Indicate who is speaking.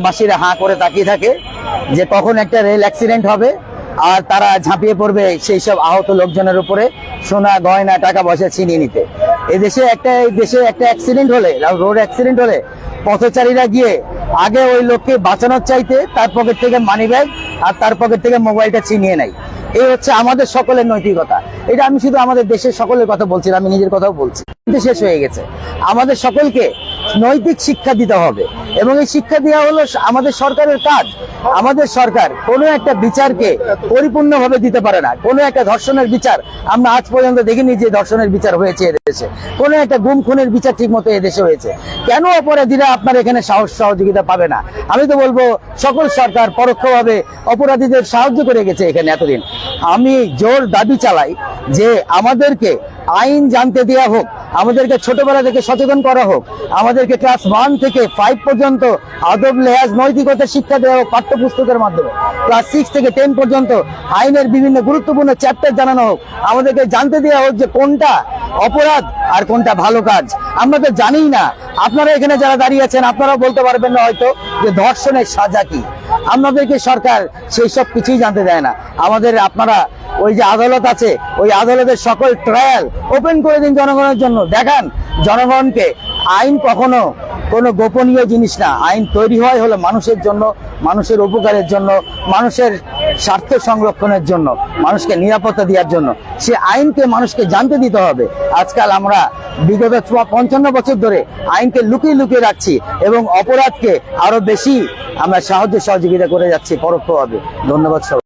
Speaker 1: বাসীরা হাঁ করে তাকিয়ে থাকে যে কখন একটা রেল অ্যাক্সিডেন্ট হবে আর তারা ঝাঁপিয়ে পড়বে সেই সব আহত লোকজনের উপরে সোনা গয়না টাকা পয়সা ছিনিয়ে নিতে। এই দেশে একটা অ্যাক্সিডেন্ট হলে, রোড অ্যাক্সিডেন্ট হলে পথচারীরা গিয়ে আগে ওই লোককে বাঁচানোর চাইতে তার পকেট থেকে মানি ব্যাগ আর তার পকেট থেকে মোবাইলটা ছিনিয়ে নেয়। এই হচ্ছে আমাদের সকলের নৈতিকতা। এটা আমি শুধু আমাদের দেশের সকলের কথা বলছি, আমি নিজের কথাও বলছি। শেষ হয়ে গেছে। আমাদের সকলকে নৈতিক শিক্ষা দিতে হবে এবং এই শিক্ষা দেওয়া হলো আমাদের সরকারের কাজ। আমাদের সরকার কোনো একটা বিচারকে পরিপূর্ণভাবে দিতে পারে না। কোনো একটা ধর্ষণের বিচার আমরা আজ পর্যন্ত দেখিনি যে ধর্ষণের বিচার হয়েছে এদেশে। কোনো একটা গুম খুনের বিচার ঠিক মতো এদেশে হয়েছে। কেন অপরাধীরা আপনার এখানে সহযোগিতা পাবে না? আমি তো বলবো সকল সরকার পরোক্ষভাবে অপরাধীদের সাহায্য করে গেছে এখানে এতদিন। আমি জোর দাবি চালাই যে আমাদেরকে আইন জানতে দেওয়া হোক, আমাদেরকে ছোটবেলা থেকে সচেতন করা হোক, আমাদেরকে ক্লাস 1 থেকে 5 পর্যন্ত আদব লেহাজ নৈতিকতা শিক্ষা দেওয়া হোক পাঠ্যপুস্তকের মাধ্যমে। ক্লাস 6 থেকে 10 পর্যন্ত আইনের বিভিন্ন গুরুত্বপূর্ণ চ্যাপ্টার জানানো হোক। আমাদেরকে জানতে দেওয়া হোক যে কোনটা অপরাধ আর কোনটা ভালো কাজ। আমরা তো জানিই না। আপনারা এখানে যারা দাঁড়িয়ে আছেন আপনারাও বলতে পারবেন না হয়তো যে ধর্ষণের সাজা কি। আমাদেরকে সরকার সেই সব কিছুই জানতে দেয় না। আপনারা ওই যে আদালত আছে, ওই আদালতের সকল ট্রায়াল ওপেন করে দিন জনগণের জন্য। দেখান জনগণকে আইন কখনো কোনো গোপনীয় জিনিস না। আইন তৈরি হয় হলো মানুষের জন্য, মানুষের উপকারের জন্য, মানুষের স্বার্থ সংরক্ষণের জন্য, মানুষকে নিরাপত্তা দেওয়ার জন্য। সে আইনকে মানুষকে জানতে দিতে হবে। আজকাল আমরা বিগত 55 বছর ধরে আইনকে লুকিয়ে লুকিয়ে রাখছি এবং অপরাধকে আরো বেশি আমরা সাহায্য সহযোগিতা করে যাচ্ছি পরোক্ষভাবে। ধন্যবাদ সবাই।